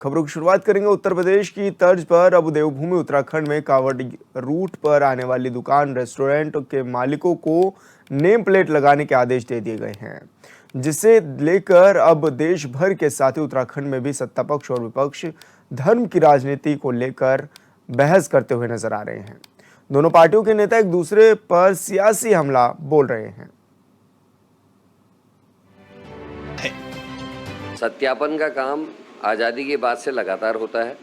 खबरों की शुरुआत करेंगे उत्तर प्रदेश की तर्ज पर। अब देवभूमि उत्तराखंड में कांवड़ रूट पर आने वाली दुकान रेस्टोरेंट के मालिकों को नेम प्लेट लगाने के आदेश दे दिए गए हैं, जिसे लेकर अब देश भर के साथ ही उत्तराखंड में भी सत्ता पक्ष और विपक्ष धर्म की राजनीति को लेकर बहस करते हुए नजर आ रहे हैं। दोनों पार्टियों के नेता एक दूसरे पर सियासी हमला बोल रहे हैं। सत्यापन का काम आज़ादी के बाद से लगातार होता है।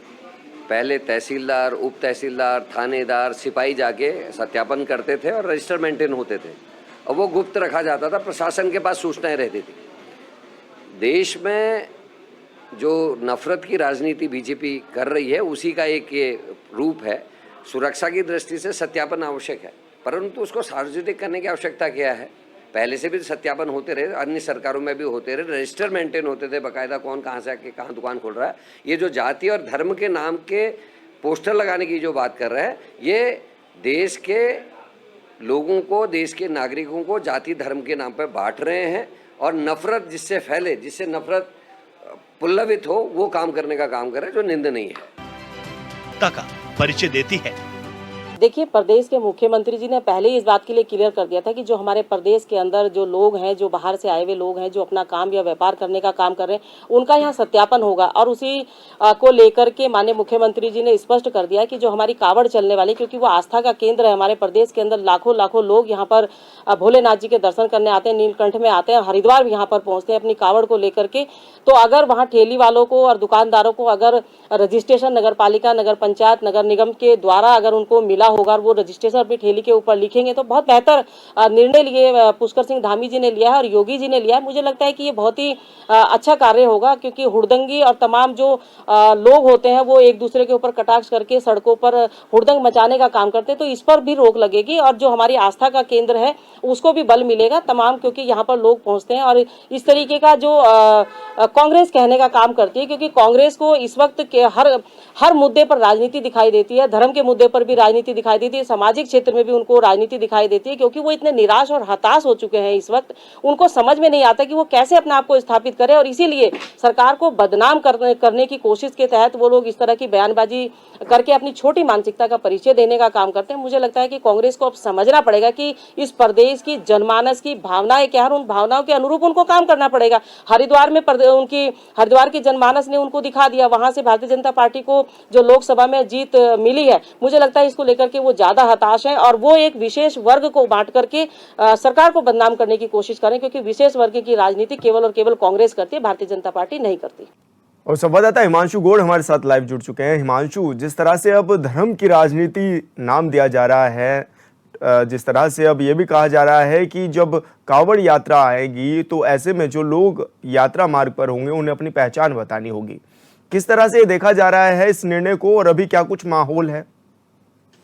पहले तहसीलदार, उप तहसीलदार, थानेदार, सिपाही जाके सत्यापन करते थे और रजिस्टर मेंटेन होते थे और वो गुप्त रखा जाता था, प्रशासन के पास सूचनाएं रहती थी। देश में जो नफरत की राजनीति बीजेपी कर रही है उसी का एक ये रूप है। सुरक्षा की दृष्टि से सत्यापन आवश्यक है, परंतु उसको सार्वजनिक करने की आवश्यकता क्या है? पहले से भी सत्यापन होते रहे, अन्य सरकारों में भी होते रहे, रजिस्टर मेंटेन होते थे बाकायदा, कौन कहाँ से आके कहाँ दुकान खोल रहा है। ये जो जाति और धर्म के नाम के पोस्टर लगाने की जो बात कर रहा है, ये देश के लोगों को, देश के नागरिकों को जाति धर्म के नाम पर बांट रहे हैं और नफरत जिससे फैले, जिससे नफरत पुल्लवित हो, वो काम करने का काम कर रहे हैं, जो निंदनीय है। का परिचय देती है। देखिए, प्रदेश के मुख्यमंत्री जी ने पहले ही इस बात के लिए क्लियर कर दिया था कि जो हमारे प्रदेश के अंदर जो लोग हैं, जो बाहर से आए हुए लोग हैं, जो अपना काम या व्यापार करने का काम कर रहे हैं, उनका यहाँ सत्यापन होगा। और उसी को लेकर के माननीय मुख्यमंत्री जी ने स्पष्ट कर दिया कि जो हमारी कावड़ चलने वाली, क्योंकि वो आस्था का केंद्र है, हमारे प्रदेश के अंदर लाखों लाखों लोग यहाँ पर भोलेनाथ जी के दर्शन करने आते हैं, नीलकंठ में आते हैं, हरिद्वार भी यहाँ पर पहुँचते हैं अपनी कावड़ को लेकर के। तो अगर वहाँ ठेली वालों को और दुकानदारों को अगर रजिस्ट्रेशन नगर पालिका, नगर पंचायत, नगर निगम के द्वारा अगर उनको मिला होगा और वो रजिस्ट्रेशन अपनी ठेली के ऊपर लिखेंगे तो बहुत बेहतर निर्णय लिए पुष्कर सिंह धामी जी ने लिया है और योगी जी ने लिया है। मुझे लगता है कि ये बहुत ही अच्छा कार्य होगा, क्योंकि हुड़दंगी और तमाम जो लोग होते हैं वो एक दूसरे के ऊपर कटाक्ष करके सड़कों पर हुड़दंग मचाने का काम करते हैं। तो इस पर भी रोक लगेगी और जो हमारी आस्था का केंद्र है उसको भी बल मिलेगा तमाम, क्योंकि यहाँ पर लोग पहुँचते हैं। और इस तरीके का जो कांग्रेस कहने का काम करती है, क्योंकि कांग्रेस को इस वक्त के हर मुद्दे पर राजनीति दिखाई देती है, धर्म के मुद्दे पर भी राजनीति दिखाई देती है, सामाजिक क्षेत्र में भी उनको राजनीति दिखाई देती है, क्योंकि वो इतने निराश और हताश हो चुके हैं इस वक्त। उनको समझ में नहीं आता कि वो कैसे अपने आप को स्थापित करें और इसीलिए सरकार को बदनाम करने की कोशिश के तहत वो लोग इस तरह की बयानबाजी करके अपनी छोटी मानसिकता का परिचय देने का काम करते हैं। मुझे लगता है कि कांग्रेस को अब समझना पड़ेगा कि इस प्रदेश की जनमानस की भावनाएं क्या है, उन भावनाओं के अनुरूप उनको काम करना पड़ेगा। हरिद्वार में हरिद्वार की जनमानस ने उनको दिखा दिया, वहां से भारतीय जनता पार्टी को जो लोकसभा में जीत मिली है, मुझे लगता है इसको लेकर के वो ज्यादा हताश है और वो एक विशेष वर्ग को बांट करके सरकार को बदनाम करने की कोशिश करें, क्योंकि विशेष वर्ग की राजनीति केवल और केवल कांग्रेस करती है, भारतीय जनता पार्टी नहीं करती। और संवाददाता हिमांशु गौड़ हमारे साथ लाइव जुड़ चुके हैं। हिमांशु, जिस तरह से अब धर्म की राजनीति नाम दिया जा रहा है, जिस तरह से अब ये भी कहा जा रहा है कि जब कांवड़ यात्रा आएगी तो ऐसे में जो लोग यात्रा मार्ग पर होंगे उन्हें अपनी पहचान बतानी होगी, किस तरह से देखा जा रहा है इस निर्णय को और अभी क्या कुछ माहौल है?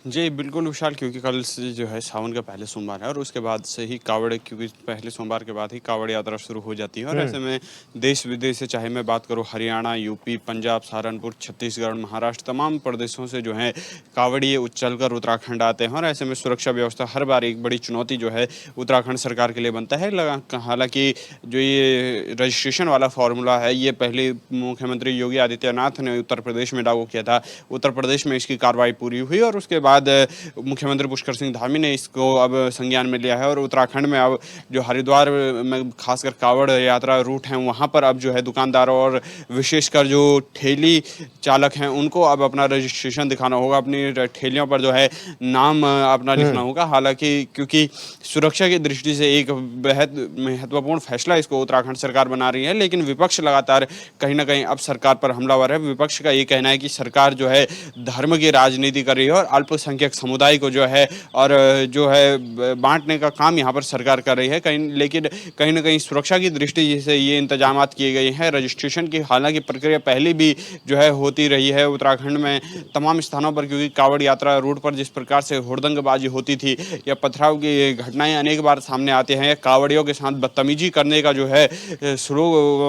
जी बिल्कुल विशाल, क्योंकि कल से जो है सावन का पहले सोमवार है और उसके बाद से ही कावड़, क्योंकि पहले सोमवार के बाद ही कावड़ यात्रा शुरू हो जाती है और ऐसे में देश विदेश से, चाहे मैं बात करूँ हरियाणा, यूपी, पंजाब, सहारनपुर, छत्तीसगढ़, महाराष्ट्र, तमाम प्रदेशों से जो है कावड़िए उछल कर उत्तराखंड आते हैं और ऐसे में सुरक्षा व्यवस्था हर बार एक बड़ी चुनौती जो है उत्तराखंड सरकार के लिए बनता है। हालांकि जो ये रजिस्ट्रेशन वाला फॉर्मूला है ये पहले मुख्यमंत्री योगी आदित्यनाथ ने उत्तर प्रदेश में लागू किया था। उत्तर प्रदेश में इसकी कार्रवाई पूरी हुई और उसके बाद मुख्यमंत्री पुष्कर सिंह धामी ने इसको अब संज्ञान में लिया है और उत्तराखंड में अब जो हरिद्वार में खासकर कावड़ यात्रा रूट हैं वहां पर अब जो है दुकानदारों और विशेषकर जो ठेली चालक हैं उनको अब अपना रजिस्ट्रेशन दिखाना होगा, अपनी ठेलियों पर जो है नाम अपना लिखना होगा। हालांकि क्योंकि सुरक्षा की दृष्टि से एक बेहद महत्वपूर्ण फैसला इसको उत्तराखंड सरकार बना रही है, लेकिन विपक्ष लगातार कहीं ना कहीं अब सरकार पर हमलावर है। विपक्ष का ये कहना है कि सरकार जो है धर्म की राजनीति कर रही है और अल्पसंख्यक समुदाय को जो है और जो है बांटने का काम यहाँ पर सरकार कर रही है। लेकिन कहीं ना कहीं सुरक्षा की दृष्टि से ये इंतजाम किए गए हैं रजिस्ट्रेशन की। हालांकि प्रक्रिया पहले भी जो है होती रही है उत्तराखंड में तमाम स्थानों पर, क्योंकि कावड़ यात्रा रूट पर जिस प्रकार से हुड़दंगबाजी होती थी या पथराव की घटनाएं अनेक बार सामने आते हैं, कावड़ियों के साथ बदतमीजी करने का जो है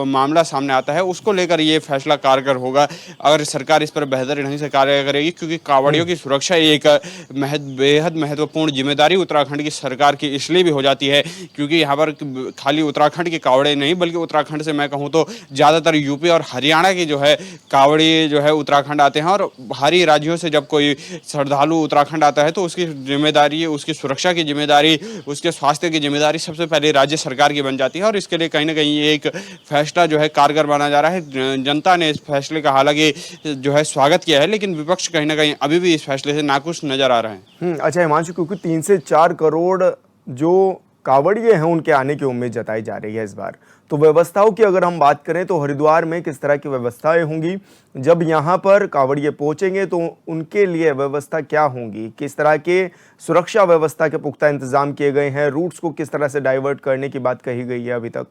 मामला सामने आता है, उसको लेकर ये फैसला कारगर होगा अगर सरकार इस पर बेहतर ढंग से कार्य करेगी, क्योंकि कावड़ियों की सुरक्षा एक एक बेहद महत्वपूर्ण जिम्मेदारी उत्तराखंड की सरकार की इसलिए भी हो जाती है क्योंकि यहाँ पर खाली उत्तराखंड के कावड़े नहीं बल्कि उत्तराखंड से मैं कहूँ तो ज़्यादातर यूपी और हरियाणा के जो है कावड़ी जो है उत्तराखंड आते हैं। और बाहरी राज्यों से जब कोई श्रद्धालु उत्तराखंड आता है तो उसकी जिम्मेदारी, उसकी सुरक्षा की जिम्मेदारी, उसके स्वास्थ्य की जिम्मेदारी सबसे पहले राज्य सरकार की बन जाती है। और इसके लिए कहीं ना कहीं ये एक फैसला जो है कारगर माना जा रहा है। जनता ने इस फैसले का हालांकि जो है स्वागत किया है, लेकिन विपक्ष कहीं ना कहीं अभी भी इस फैसले से नाखुश नजर आ रहे हैं। अच्छा हिमांशु, क्योंकि 3 से 4 करोड़ जो कावड़िए हैं उनके आने की उम्मीद जताई जा रही है इस बार, तो व्यवस्थाओं की अगर हम बात करें तो हरिद्वार में किस तरह की व्यवस्थाएं होंगी? जब यहाँ पर कावड़िए पहुंचेंगे तो उनके लिए व्यवस्था क्या होंगी? किस तरह के सुरक्षा व्यवस्था के पुख्ता इंतजाम किए गए हैं? रूट्स को किस तरह से डाइवर्ट करने की बात कही गई है अभी तक?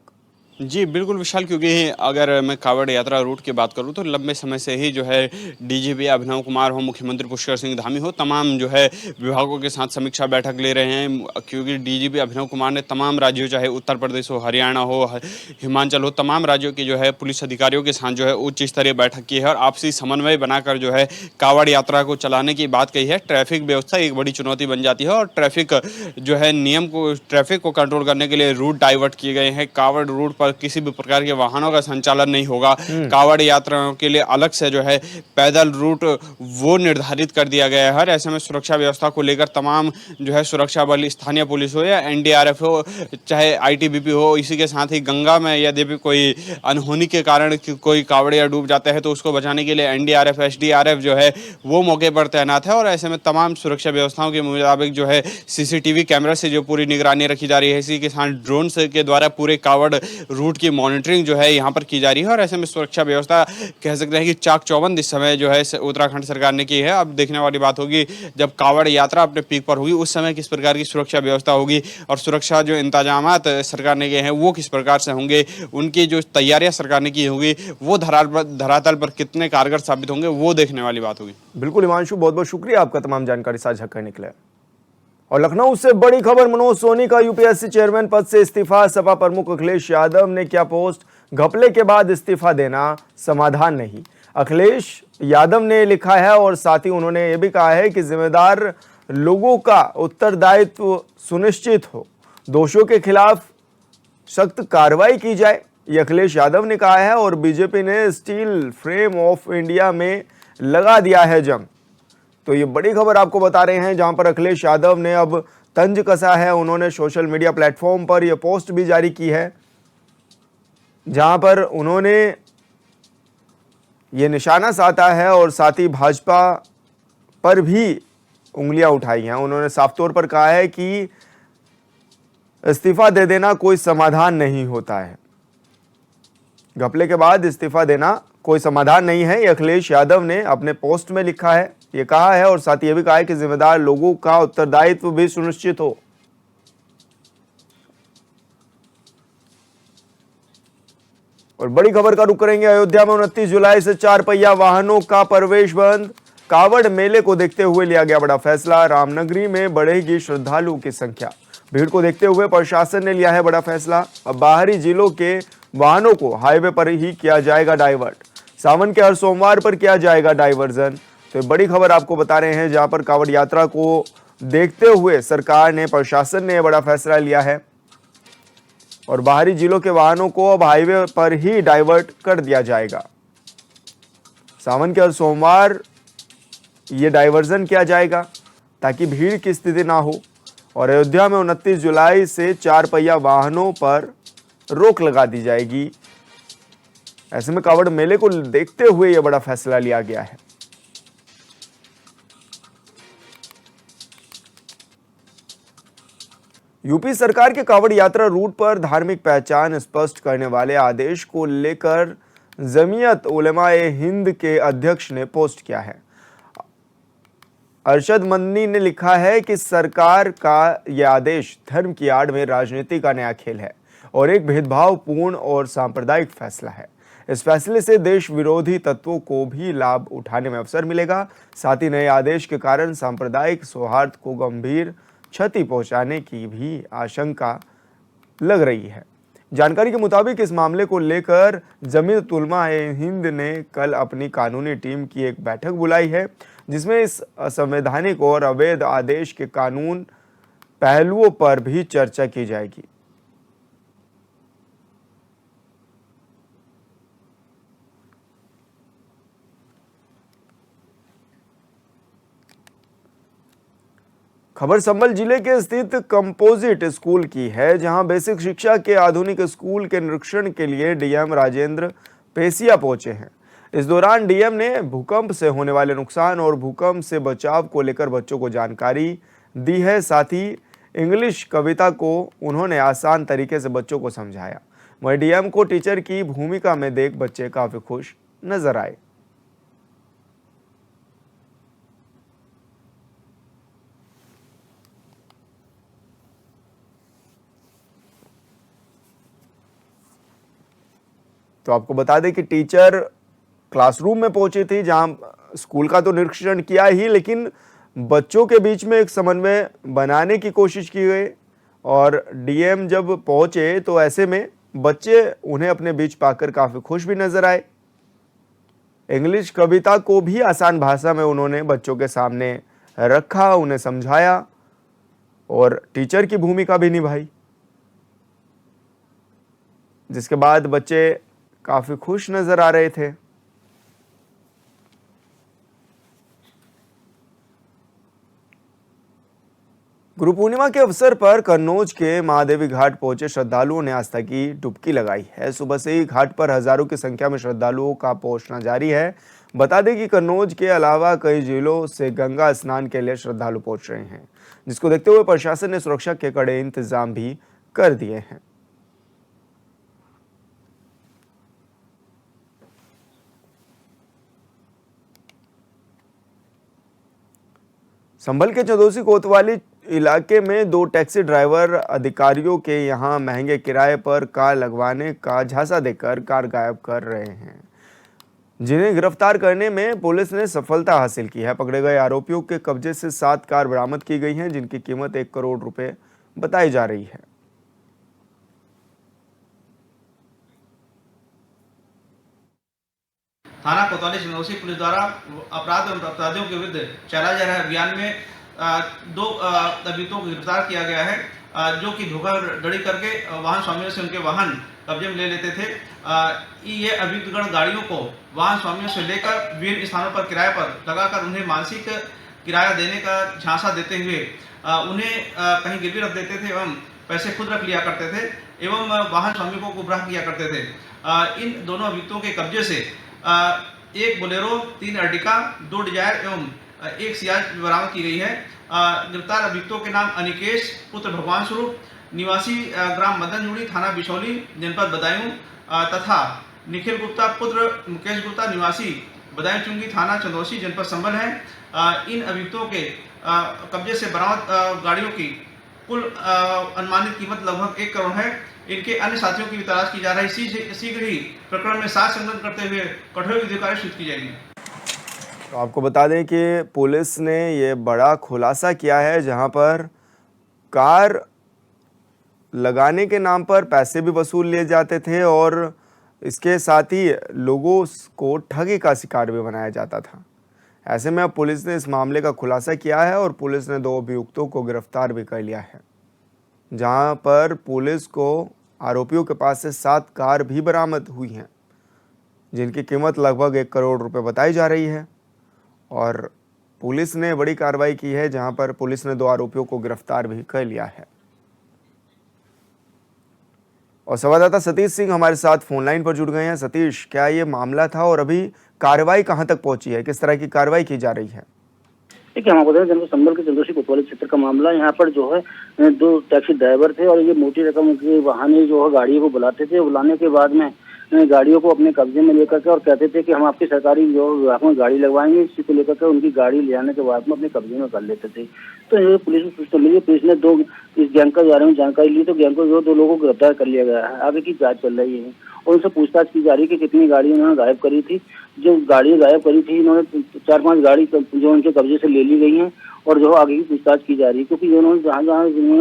जी बिल्कुल विशाल, क्योंकि अगर मैं कावड़ यात्रा रूट की बात करूं तो लंबे समय से ही जो है डीजीपी अभिनव कुमार हो, मुख्यमंत्री पुष्कर सिंह धामी हो, तमाम जो है विभागों के साथ समीक्षा बैठक ले रहे हैं। क्योंकि डीजीपी अभिनव कुमार ने तमाम राज्यों, चाहे उत्तर प्रदेश हो, हरियाणा हो, हिमाचल हो, तमाम राज्यों के जो है पुलिस अधिकारियों के साथ जो है उच्च स्तरीय बैठक की है और आपसी समन्वय बनाकर जो है कावड़ यात्रा को चलाने की बात कही है। ट्रैफिक व्यवस्था एक बड़ी चुनौती बन जाती है और ट्रैफिक जो है ट्रैफिक को कंट्रोल करने के लिए रूट डाइवर्ट किए गए हैं। कावड़ रूट पर किसी भी प्रकार के वाहनों का संचालन नहीं होगा। कावड़ यात्राओं के लिए अलग से जो है पैदल रूट वो निर्धारित कर दिया गया है। ऐसे में सुरक्षा व्यवस्था को लेकर तमाम जो है सुरक्षा बल, स्थानीय पुलिस हो या एनडीआरएफ हो, चाहे आईटीबीपी हो, इसी के साथ ही गंगा में यदि भी कोई अनहोनी के कारण कोई कावड़िया डूब जाते हैं तो उसको बचाने के लिए एनडीआरएफ, एसडीआरएफ जो है वो मौके पर तैनात है। और ऐसे में तमाम सुरक्षा व्यवस्थाओं के मुताबिक जो है सीसीटीवी कैमरा से जो पूरी निगरानी रखी जा रही है, इसी के साथ ड्रोन से के द्वारा पूरे कावड़ रूट की मॉनिटरिंग जो है यहाँ पर की जा रही है। और ऐसे में सुरक्षा व्यवस्था कह सकते हैं कि चाक चौबंद इस समय जो है उत्तराखंड सरकार ने की है। अब देखने वाली बात होगी जब कावड़ यात्रा अपने पीक पर होगी उस समय किस प्रकार की सुरक्षा व्यवस्था होगी और सुरक्षा जो इंतजामात सरकार ने किए हैं वो किस प्रकार से होंगे, उनकी जो तैयारियां सरकार ने की होगी वो धरातल पर कितने कारगर साबित होंगे वो देखने वाली बात होगी। बिल्कुल हिमांशु, बहुत बहुत शुक्रिया आपका तमाम जानकारी साझा करने के लिए। और लखनऊ से बड़ी खबर, मनोज सोनी का यूपीएससी चेयरमैन पद से इस्तीफा। सपा प्रमुख अखिलेश यादव ने किया पोस्ट, घपले के बाद इस्तीफा देना समाधान नहीं। अखिलेश यादव ने लिखा है और साथ ही उन्होंने ये भी कहा है कि जिम्मेदार लोगों का उत्तरदायित्व सुनिश्चित हो, दोषियों के खिलाफ सख्त कार्रवाई की जाए, ये अखिलेश यादव ने कहा है। और बीजेपी ने स्टील फ्रेम ऑफ इंडिया में लगा दिया है जंग। तो ये बड़ी खबर आपको बता रहे हैं जहां पर अखिलेश यादव ने अब तंज कसा है। उन्होंने सोशल मीडिया प्लेटफॉर्म पर यह पोस्ट भी जारी की है जहां पर उन्होंने ये निशाना साधा है और साथ ही भाजपा पर भी उंगलियां उठाई हैं। उन्होंने साफ तौर पर कहा है कि इस्तीफा दे देना कोई समाधान नहीं होता है, घपले के बाद इस्तीफा देना कोई समाधान नहीं है, ये अखिलेश यादव ने अपने पोस्ट में लिखा है, ये कहा है। और साथ ही ये भी कहा है कि जिम्मेदार लोगों का उत्तरदायित्व भी सुनिश्चित हो। और बड़ी खबर का रुख करेंगे, अयोध्या में 29 जुलाई से 4 पहिया वाहनों का प्रवेश बंद। कावड़ मेले को देखते हुए लिया गया बड़ा फैसला। रामनगरी में बढ़ेगी श्रद्धालुओं की संख्या। भीड़ को देखते हुए प्रशासन ने लिया है बड़ा फैसला। अब बाहरी जिलों के वाहनों को हाईवे पर ही किया जाएगा डाइवर्ट। सावन के हर सोमवार पर किया जाएगा डाइवर्जन। तो बड़ी खबर आपको बता रहे हैं जहां पर कावड़ यात्रा को देखते हुए सरकार ने, प्रशासन ने बड़ा फैसला लिया है और बाहरी जिलों के वाहनों को अब हाईवे पर ही डाइवर्ट कर दिया जाएगा। सावन के हर सोमवार ये डाइवर्जन किया जाएगा ताकि भीड़ की स्थिति ना हो। और अयोध्या में 29 जुलाई से 4 पहिया वाहनों पर रोक लगा दी जाएगी। ऐसे में कावड़ मेले को देखते हुए यह बड़ा फैसला लिया गया है। यूपी सरकार के कावड़ यात्रा रूट पर धार्मिक पहचान स्पष्ट करने वाले आदेश को लेकर जमीयत उलेमाए हिंद के अध्यक्ष ने पोस्ट किया है। अरशद मदनी ने लिखा है कि सरकार का यह आदेश धर्म की आड़ में राजनीति का नया खेल है और एक भेदभावपूर्ण और सांप्रदायिक फैसला है। इस फैसले से देश विरोधी तत्वों को भी लाभ उठाने में अवसर मिलेगा। साथ ही नए आदेश के कारण सांप्रदायिक सौहार्द को गंभीर क्षति पहुंचाने की भी आशंका लग रही है। जानकारी के मुताबिक इस मामले को लेकर जमीयत उलमा ए हिंद ने कल अपनी कानूनी टीम की एक बैठक बुलाई है जिसमें इस असंवैधानिक और अवैध आदेश के कानून पहलुओं पर भी चर्चा की जाएगी। खबर संभल जिले के स्थित कंपोजिट स्कूल की है, जहां बेसिक शिक्षा के आधुनिक स्कूल के निरीक्षण के लिए डीएम राजेंद्र पेसिया पहुंचे हैं। इस दौरान डीएम ने भूकंप से होने वाले नुकसान और भूकंप से बचाव को लेकर बच्चों को जानकारी दी है। साथ ही इंग्लिश कविता को उन्होंने आसान तरीके से बच्चों को समझाया। वहीं डीएम को टीचर की भूमिका में देख बच्चे काफी खुश नजर आए। तो आपको बता दें कि टीचर क्लासरूम में पहुंची थी, जहां स्कूल का तो निरीक्षण किया ही, लेकिन बच्चों के बीच में एक समन्वय बनाने की कोशिश की गई। और डीएम जब पहुंचे तो ऐसे में बच्चे उन्हें अपने बीच पाकर काफी खुश भी नजर आए। इंग्लिश कविता को भी आसान भाषा में उन्होंने बच्चों के सामने रखा, उन्हें समझाया और टीचर की भूमिका भी निभाई, जिसके बाद बच्चे काफी खुश नजर आ रहे थे। गुरु पूर्णिमा के अवसर पर कन्नौज के महादेवी घाट पहुंचे श्रद्धालुओं ने आस्था की डुबकी लगाई है। सुबह से ही घाट पर हजारों की संख्या में श्रद्धालुओं का पहुंचना जारी है। बता दें कि कन्नौज के अलावा कई जिलों से गंगा स्नान के लिए श्रद्धालु पहुंच रहे हैं, जिसको देखते हुए प्रशासन ने सुरक्षा के कड़े इंतजाम भी कर दिए हैं। संभल के चंदौसी कोतवाली इलाके में 2 टैक्सी ड्राइवर अधिकारियों के यहां महंगे किराए पर कार लगवाने का झांसा देकर कार गायब कर रहे हैं, जिन्हें गिरफ्तार करने में पुलिस ने सफलता हासिल की है। पकड़े गए आरोपियों के कब्जे से 7 कार बरामद की गई हैं, जिनकी कीमत 1 करोड़ रुपए बताई जा रही है। थाना कोतवाली चंदौसी पुलिस द्वारा अपराध एवं अपराधियों के विरुद्ध चलाए जा रहे अभियान में 2 अभियुक्तों को गिरफ्तार किया गया है, जो कि धोखाधड़ी करके वाहन स्वामियों से उनके वाहन कब्जे में ले लेते थे। ये अभियुक्तगण गाड़ियों को वाहन स्वामियों से लेकर विभिन्न स्थानों पर किराए पर लगाकर उन्हें मानसिक किराया देने का झांसा देते हुए उन्हें कहीं गिरवी रख देते थे एवं पैसे खुद रख लिया करते थे एवं वाहन स्वामी को गुमराह किया करते थे। इन दोनों अभियुक्तों के कब्जे से 1 बोलेरो, 3 अर्टिका, 2 डिजायर एवं 1 सियाज बरामद की गई है। गिरफ्तार अभियुक्तों के नाम अनिकेश पुत्र भगवान स्वरूप निवासी ग्राम मदनजुड़ी थाना बिशौली जनपद बदायूं तथा निखिल गुप्ता पुत्र मुकेश गुप्ता निवासी बदायूं चुंगी थाना चंदौसी जनपद संभल है। इन अभियुक्तों के कब्जे से बरामद गाड़ियों की कुल अनुमानित कीमत लगभग 1 करोड़ है। इनके अन्य साथियों की भी तलाश की जा रही है। शीघ्र ही प्रकरण में साक्ष्य संकलन करते हुए कठोर विधि कार्रवाई शुरू की जाएगी। तो आपको बता दें कि पुलिस ने ये बड़ा खुलासा किया है, जहां पर कार लगाने के नाम पर पैसे भी वसूल लिए जाते थे और इसके साथ ही लोगों को ठगी का शिकार भी बनाया जाता था। ऐसे में अब पुलिस ने इस मामले का खुलासा किया है और पुलिस ने 2 अभियुक्तों को गिरफ्तार भी कर लिया है, जहां पर पुलिस को आरोपियों के पास से 7 कार भी बरामद हुई हैं, जिनकी कीमत लगभग 1 करोड़ रुपए बताई जा रही है। और पुलिस ने बड़ी कार्रवाई की है, जहां पर पुलिस ने 2 आरोपियों को गिरफ्तार भी कर लिया है। और संवाददाता सतीश सिंह हमारे साथ फोन लाइन पर जुड़ गए हैं। सतीश, क्या ये मामला था और अभी कार्रवाई कहां तक पहुंची है, किस तरह की कार्रवाई की जा रही है? देखिए, हम बता दें संभल के चंदौसी कोतवाली क्षेत्र का मामला। यहाँ पर जो है 2 टैक्सी ड्राइवर थे और ये मोटी रकम के वाहन जो है गाड़ियों को बुलाते थे। बुलाने के बाद में गाड़ियों को अपने कब्जे में लेकर के और कहते थे कि हम आपकी सरकारी जो विभाग में गाड़ी लगवाएंगे। इसी को लेकर के उनकी गाड़ी ले आने के बाद में अपने कब्जे में कर लेते थे। तो ये पुलिस को सूचना मिली, पुलिस ने 2 इस गैंग के बारे में जानकारी ली, तो गैंग को 2 लोगों को गिरफ्तार कर लिया गया है। आगे की जाँच चल रही है और उनसे पूछताछ की जा रही है कि कितनी गाड़ी उन्होंने गायब करी थी। जो गाड़ी गायब करी थी, इन्होंने 4-5 गाड़ी जो उनके कब्जे से ले ली गई हैं और जो आगे की पूछताछ की जा रही है, क्योंकि उन्होंने जहाँ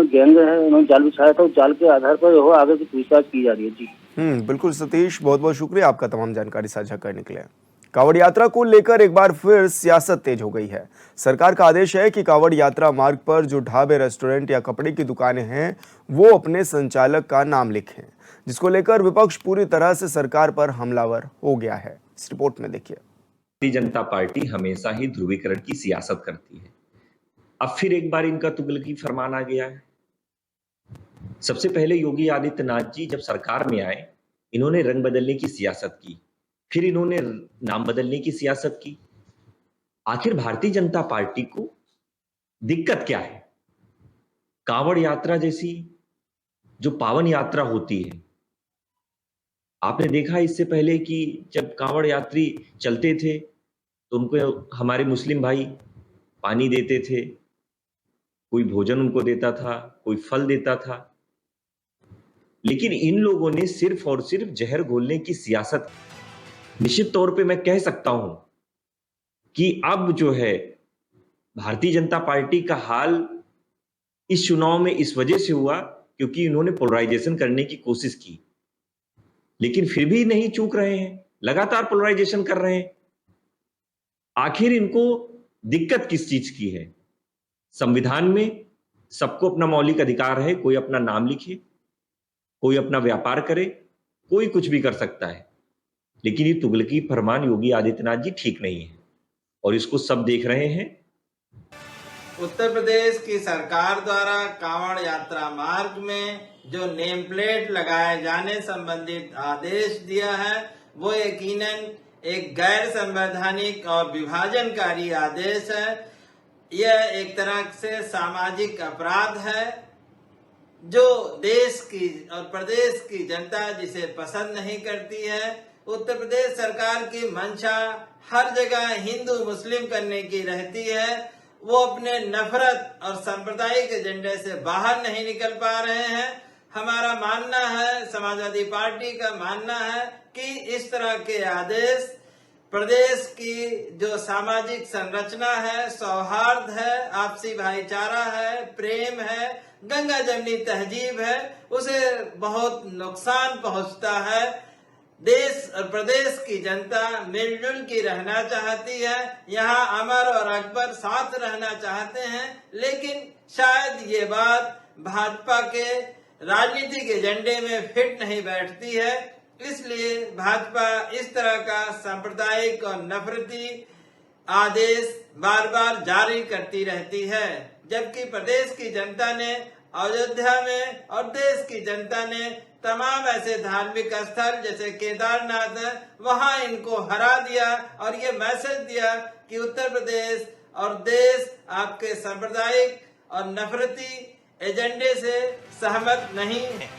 गैंग है उन्होंने जाल बिछाया था, उस जाल के आधार पर जो आगे की पूछताछ की जा रही है। जी बिल्कुल सतीश, बहुत बहुत शुक्रिया आपका तमाम जानकारी साझा करने के लिए। कांवड़ यात्रा को लेकर एक बार फिर सियासत तेज हो गई है। सरकार का आदेश है कि कांवड़ यात्रा मार्ग पर जो ढाबे, रेस्टोरेंट या कपड़े की दुकानें हैं वो अपने संचालक का नाम लिखें, जिसको लेकर विपक्ष पूरी तरह से सरकार पर हमलावर हो गया है। इस रिपोर्ट में देखिए। भारतीय जनता पार्टी हमेशा ही ध्रुवीकरण की सियासत करती है। अब फिर एक बार इनका तुगलकी फरमान आ गया है। सबसे पहले योगी आदित्यनाथ जी जब सरकार में आए, इन्होंने रंग बदलने की सियासत की, फिर इन्होंने नाम बदलने की सियासत की। आखिर भारतीय जनता पार्टी को दिक्कत क्या है? कांवड़ यात्रा जैसी जो पावन यात्रा होती है, आपने देखा इससे पहले कि जब कांवड़ यात्री चलते थे तो उनको हमारे मुस्लिम भाई पानी देते थे, कोई भोजन उनको देता था, कोई फल देता था। लेकिन इन लोगों ने सिर्फ और सिर्फ जहर घोलने की सियासत। निश्चित तौर पे मैं कह सकता हूं कि अब जो है भारतीय जनता पार्टी का हाल इस चुनाव में इस वजह से हुआ क्योंकि इन्होंने पोलराइजेशन करने की कोशिश की, लेकिन फिर भी नहीं चूक रहे हैं, लगातार पोलराइजेशन कर रहे हैं। आखिर इनको दिक्कत किस चीज की है? संविधान में सबको अपना मौलिक अधिकार है, कोई अपना नाम लिखे, कोई अपना व्यापार करे, कोई कुछ भी कर सकता है। लेकिन ये तुगलकी फरमान योगी आदित्यनाथ जी ठीक नहीं है और इसको सब देख रहे हैं। उत्तर प्रदेश की सरकार द्वारा कांवड़ यात्रा मार्ग में जो नेम प्लेट लगाए जाने संबंधित आदेश दिया है वो यकीनन एक गैर संवैधानिक और विभाजनकारी आदेश है। यह एक तरह से सामाजिक अपराध है जो देश की और प्रदेश की जनता जिसे पसंद नहीं करती है। उत्तर प्रदेश सरकार की मंशा हर जगह हिंदू मुस्लिम करने की रहती है। वो अपने नफरत और सांप्रदायिक एजेंडे से बाहर नहीं निकल पा रहे हैं। हमारा मानना है, समाजवादी पार्टी का मानना है कि इस तरह के आदेश प्रदेश की जो सामाजिक संरचना है, सौहार्द है, आपसी भाईचारा है, प्रेम है, गंगा जमनी तहजीब है, उसे बहुत नुकसान पहुंचता है। देश और प्रदेश की जनता मिलजुल की रहना चाहती है, यहाँ अमर और अकबर साथ रहना चाहते हैं, लेकिन शायद ये बात भाजपा के राजनीतिक एजेंडे में फिट नहीं बैठती है। इसलिए भाजपा इस तरह का सांप्रदायिक और नफरती आदेश बार बार जारी करती रहती है, जबकि प्रदेश की जनता ने अयोध्या में और देश की जनता ने तमाम ऐसे धार्मिक स्थल जैसे केदारनाथ है, वहां इनको हरा दिया और ये मैसेज दिया कि उत्तर प्रदेश और देश आपके सांप्रदायिक और नफरती एजेंडे से सहमत नहीं है।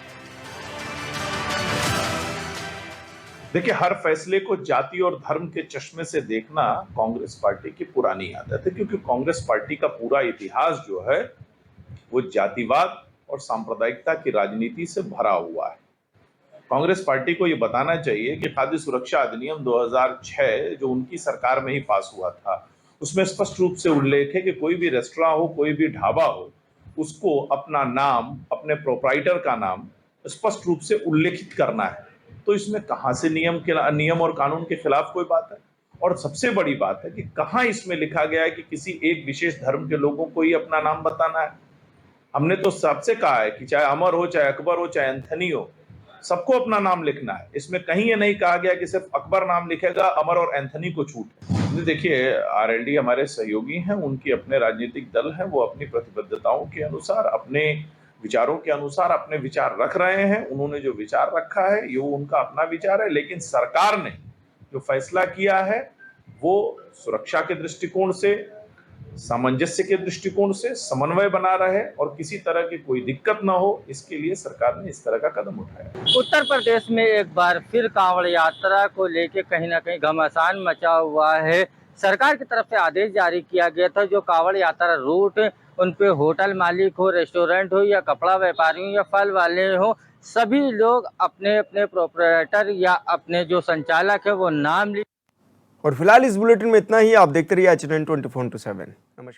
देखिए, हर फैसले को जाति और धर्म के चश्मे से देखना कांग्रेस पार्टी की पुरानी आदत है, क्योंकि कांग्रेस पार्टी का पूरा इतिहास जो है वो जातिवाद और सांप्रदायिकता की राजनीति से भरा हुआ है। कांग्रेस पार्टी को ये बताना चाहिए कि खाद्य सुरक्षा अधिनियम 2006 जो उनकी सरकार में ही पास हुआ था, उसमें स्पष्ट रूप से उल्लेख है कि कोई भी रेस्टोरेंट हो, कोई भी ढाबा हो, उसको अपना नाम, अपने प्रोप्राइटर का नाम स्पष्ट रूप से उल्लेखित करना है। तो इसमें कहां से नियम और कानून के खिलाफ कोई बात है? और सबसे बड़ी बात है कि कहां इसमें लिखा गया है कि किसी एक विशेष धर्म के लोगों को ही अपना नाम बताना है। हमने तो सबसे कहा है कि चाहे अमर हो, चाहे अकबर हो, चाहे एंथनी हो, सबको अपना नाम लिखना है। इसमें कहीं ये नहीं कहा गया कि सिर्फ अकबर नाम लिखेगा, अमर और एंथनी को छूट है। देखिए, आरएलडी हमारे सहयोगी हैं, उनकी अपने राजनीतिक दल हैं, वो अपनी प्रतिबद्धताओं के अनुसार, अपने विचारों के अनुसार अपने विचार रख रहे हैं। उन्होंने जो विचार रखा है ये उनका अपना विचार है, लेकिन सरकार ने जो फैसला किया है वो सुरक्षा के दृष्टिकोण से, सामंजस्य के दृष्टिकोण से समन्वय बना रहे और किसी तरह की कोई दिक्कत ना हो, इसके लिए सरकार ने इस तरह का कदम उठाया। उत्तर प्रदेश में एक बार फिर कांवड़ यात्रा को लेके कहीं ना कहीं घमासान मचा हुआ है। सरकार की तरफ से आदेश जारी किया गया था जो कांवड़ यात्रा रूट उन पे होटल मालिक हो, रेस्टोरेंट हो या कपड़ा व्यापारी हो या फल वाले हो, सभी लोग अपने अपने प्रोप्राइटर या अपने जो संचालक है वो नाम लिख। और फिलहाल इस बुलेटिन में इतना ही। आप देखते रहिए HNN 24/7। नमस्कार।